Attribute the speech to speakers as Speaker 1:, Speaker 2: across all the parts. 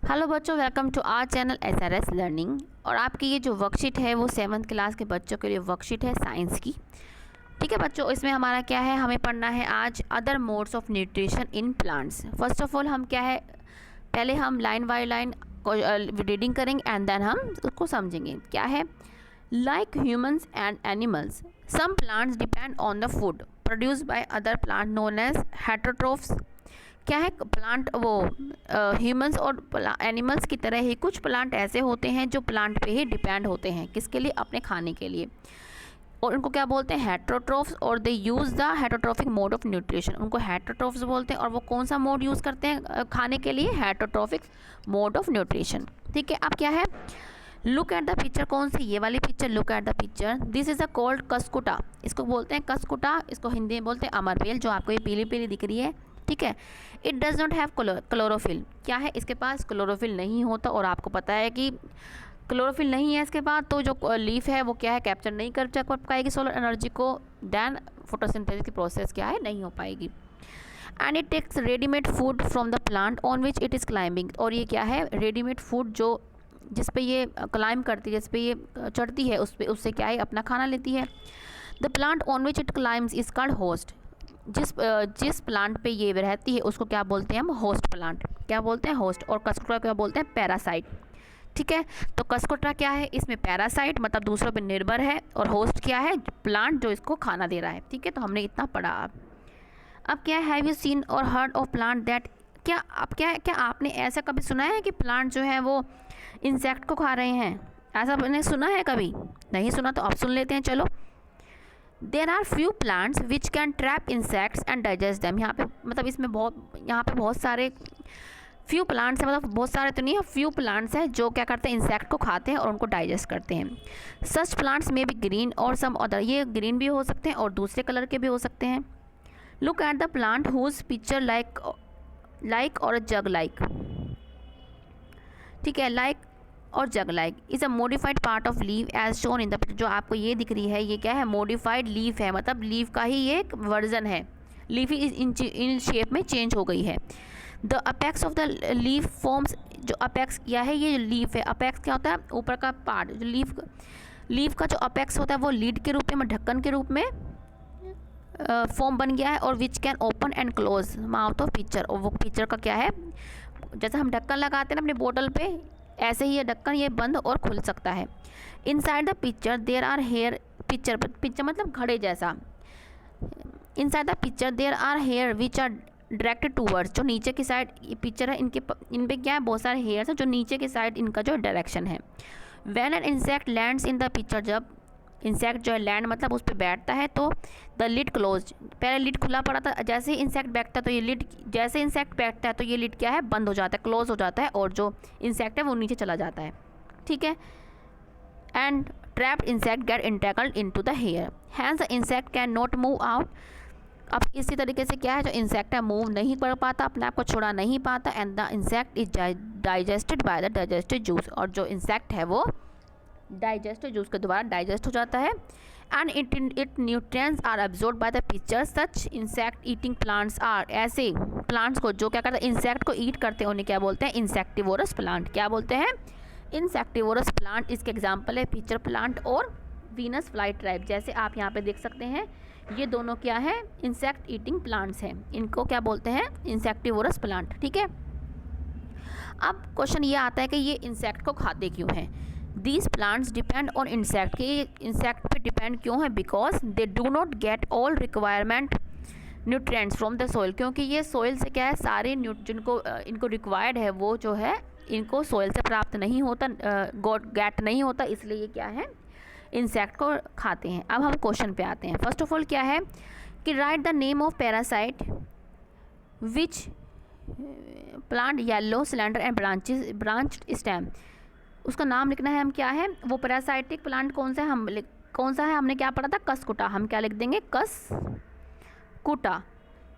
Speaker 1: Hello बच्चों, welcome to our channel SRS learning. और आपकी ये जो वर्कशीट है वो 7th क्लास के बच्चों के लिए वर्कशीट है साइंस की। ठीक है बच्चों, इसमें हमारा क्या है, हमें पढ़ना है आज other modes of nutrition in plants. First of all हम क्या है, पहले हम लाइन बाय लाइन रीडिंग करेंगे एंड देन हम उसको समझेंगे। क्या है, like humans and animals some plants depend on the food produce by other plant known as heterotrophs. क्या है, प्लांट वो ह्यूमंस और एनिमल्स की तरह ही कुछ प्लांट ऐसे होते हैं जो प्लांट पे ही डिपेंड होते हैं, किसके लिए, अपने खाने के लिए। और उनको क्या बोलते हैं, हेटरोट्रोफ्स। और they use the heterotrophic mode of nutrition, उनको हेटरोट्रोफ्स बोलते हैं। और वो कौन सा मोड यूज़ करते हैं खाने के लिए, हेटरोट्रोफिक मोड ऑफ न्यूट्रिशन। ठीक है, अब क्या है, लुक एट द पिक्चर, कौन सी, ये वाली picture. Look at the picture, this is a called Cuscuta, इसको बोलते हैं कस्कुटा, इसको हिंदी में बोलते हैं अमरबेल, जो आपको ये पीली पीली दिख रही है। ठीक है, it does not have chlorophyll, क्या है, इसके पास क्लोरोफिल नहीं होता। और आपको पता है कि क्लोरोफिल नहीं है इसके पास, तो जो लीफ है वो क्या है, कैप्चर नहीं कर पाएगी सोलर एनर्जी को, देन फोटोसिंथेसिस की प्रोसेस क्या है, नहीं हो पाएगी। And it takes readymade food from the plant on which it is climbing, और ये क्या है, रेडीमेड फूड जो जिस पे ये क्लाइंब करती है, जिस पे ये चढ़ती है, उससे क्या है, अपना खाना लेती है। The plant on which it climbs is called host, जिस प्लांट पे ये रहती है उसको क्या बोलते हैं हम, होस्ट प्लांट, क्या बोलते हैं, होस्ट। और कस्कुटा क्या बोलते हैं, पैरासाइट। ठीक है, तो कस्कुटा क्या है, इसमें पैरासाइट मतलब दूसरों पे निर्भर है, और होस्ट क्या है, प्लांट जो इसको खाना दे रहा है। ठीक है, तो हमने इतना पढ़ा। अब क्या है, हैव यू सीन और हर्ड ऑफ प्लांट दैट, क्या आप क्या आपने ऐसा कभी सुना है कि प्लांट जो है वो इंसेक्ट को खा रहे हैं, ऐसा आपने सुना है कभी? नहीं सुना तो आप सुन लेते हैं, चलो। There are few plants which can trap insects and digest them, यहाँ पे मतलब इसमें यहाँ पे बहुत सारे फ्यू प्लांट्स हैं, मतलब बहुत सारे तो नहीं है, फ्यू प्लांट्स हैं जो क्या करते हैं, इंसेक्ट को खाते हैं और उनको डाइजेस्ट करते हैं। सच प्लांट्स में भी ग्रीन और सम अदर, ये ग्रीन भी हो सकते हैं और दूसरे कलर के भी हो सकते हैं। Look at the plant whose pitcher like और जग लाइक, ठीक है, लाइक और jug like is a modified part of leave as shown in the picture. जो आपको ये दिख रही है ये क्या है, मॉडिफाइड लीफ है, मतलब लीफ का ही ये एक वर्जन है, लीफ ही इन शेप में चेंज हो गई है। The apex of the leaf forms, जो अपेक्स किया है, ये लीफ है, अपेक्स क्या होता है, ऊपर का पार्ट, जो लीफ का जो अपेक्स होता है वो लीड के रूप में, ढक्कन के रूप में फॉर्म बन गया है। और which can open and close mouth of picture, और वो पिक्चर का क्या है, जैसे हम ढक्कन लगाते हैं ना अपनी बोतल पे, ऐसे ही ये ढक्कन ये बंद और खुल सकता है। Inside the pitcher there are hair, pitcher मतलब घड़े जैसा, inside the pitcher there are hair which are directed towards, जो नीचे की साइड ये पिक्चर है, इन पे क्या है, बहुत सारे हेयर्स हैं जो नीचे की साइड इनका जो डायरेक्शन है। When an insect lands in the picture, जब इंसेक्ट जो है लैंड मतलब उस पर बैठता है, तो द लिड क्लोज, पहले लिड खुला पड़ा था, जैसे ही इंसेक्ट बैठता है तो ये लिड, जैसे इंसेक्ट बैठता है तो ये लिड क्या है, बंद हो जाता है, क्लोज हो जाता है, और जो इंसेक्ट है वो नीचे चला जाता है। ठीक है, and trapped insect get entangled into the hair, hence the insect can not move out. अब इसी तरीके से क्या है, जो इंसेक्ट है मूव नहीं कर पाता, अपने आप को छुड़ा नहीं पाता, and the insect is digested by the digestive juice, और जो इंसेक्ट है वो डाइजेस्टिव जूस के द्वारा डाइजेस्ट हो जाता है। And it nutrients are absorbed by the pitcher, such insect eating plants are, ऐसे प्लांट्स को जो क्या करते हैं, इंसेक्ट को ईट करते हैं, उन्हें क्या बोलते हैं, इंसेक्टिवोरस प्लांट, क्या बोलते हैं, इंसेक्टिवोरस प्लांट। इसके एग्जाम्पल है पिक्चर प्लांट और वीनस फ्लाई ट्राइब, जैसे आप यहाँ पे देख सकते हैं, ये दोनों क्या है, इंसेक्ट ईटिंग प्लांट्स हैं, इनको क्या बोलते हैं, इंसेक्टिवोरस प्लांट। ठीक है, अब क्वेश्चन ये आता है कि ये इंसेक्ट को खाते क्यों हैं। These plants depend on insect, के इंसेक्ट पे डिपेंड क्यों है, because they do not get all requirement nutrients from the soil, क्योंकि ये सॉइल से क्या है, सारे जिनको इनको रिक्वायर्ड है वो जो है इनको सॉइल से प्राप्त नहीं होता, गेट नहीं होता, इसलिए ये क्या है, इंसेक्ट को खाते हैं। अब हम क्वेश्चन पे आते हैं। फर्स्ट ऑफ ऑल क्या है कि right the name of parasite which plant yellow cylinder and branch stem, उसका नाम लिखना है हम, क्या है वो पैरासाइटिक प्लांट कौन सा है, कौन सा है, हमने क्या पढ़ा था, कस्कुटा, हम क्या लिख देंगे, कस्कुटा,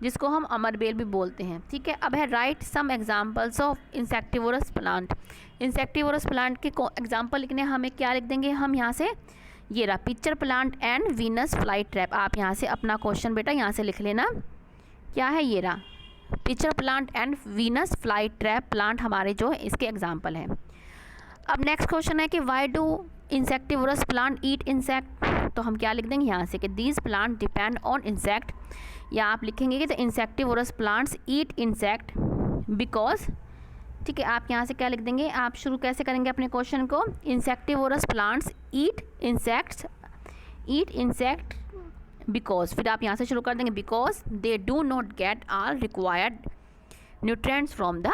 Speaker 1: जिसको हम अमरबेल भी बोलते हैं। ठीक है, अब है write some examples of insectivorous plant, insectivorous plant के एग्जांपल लिखने हमें क्या लिख देंगे हम, यहाँ से ये रहा pitcher plant and Venus fly trap. आप यहाँ से अपना क्वेश्चन बेटा यहाँ से लिख लेना, क्या है, ये रहा pitcher plant and Venus fly trap plant हमारे जो इसके एग्जाम्पल हैं। अब नेक्स्ट क्वेश्चन है कि why do insectivorous plant eat insect. तो हम क्या लिख देंगे यहाँ से कि these plant depend on insect, या आप लिखेंगे कि the insectivorous plants eat insect because, ठीक है, आप यहाँ से क्या लिख देंगे, आप शुरू कैसे करेंगे अपने क्वेश्चन को, insectivorous plants eat insect because, फिर आप यहाँ से शुरू कर देंगे because they do not gate all required nutrients from the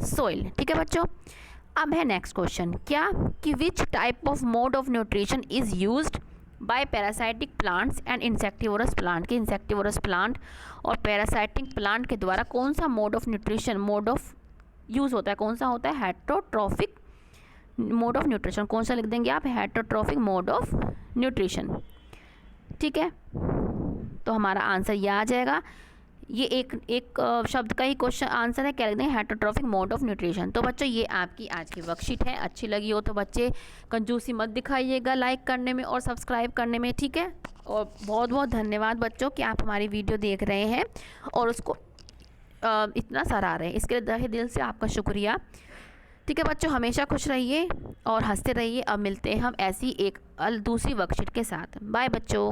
Speaker 1: soil. ठीक है बच्चों, अब है नेक्स्ट क्वेश्चन, क्या कि which type of mode of nutrition is used by parasitic plants and insectivorous plant, के इंसेक्टिवरस प्लांट और पैरासाइटिक प्लांट के द्वारा कौन सा mode of nutrition mode of use होता है, कौन सा होता है, हेटरोट्रॉफिक मोड ऑफ न्यूट्रिशन। कौन सा लिख देंगे आप, हेटरोट्रॉफिक मोड ऑफ न्यूट्रिशन। ठीक है, तो हमारा आंसर ये आ जाएगा। ये एक शब्द का ही क्वेश्चन आंसर है, क्या लिख देंगे, हेटरोट्रॉफिक मोड ऑफ न्यूट्रिशन। तो बच्चों ये आपकी आज की वर्कशीट है, अच्छी लगी हो तो बच्चे कंजूसी मत दिखाइएगा लाइक करने में और सब्सक्राइब करने में। ठीक है, और बहुत बहुत धन्यवाद बच्चों कि आप हमारी वीडियो देख रहे हैं और उसको इतना सराह रहे हैं, इसके लिए तहे दिल से आपका शुक्रिया। ठीक है बच्चों, हमेशा खुश रहिए और हंसते रहिए। अब मिलते हैं हम ऐसी एक दूसरी वर्कशीट के साथ। बाय बच्चों।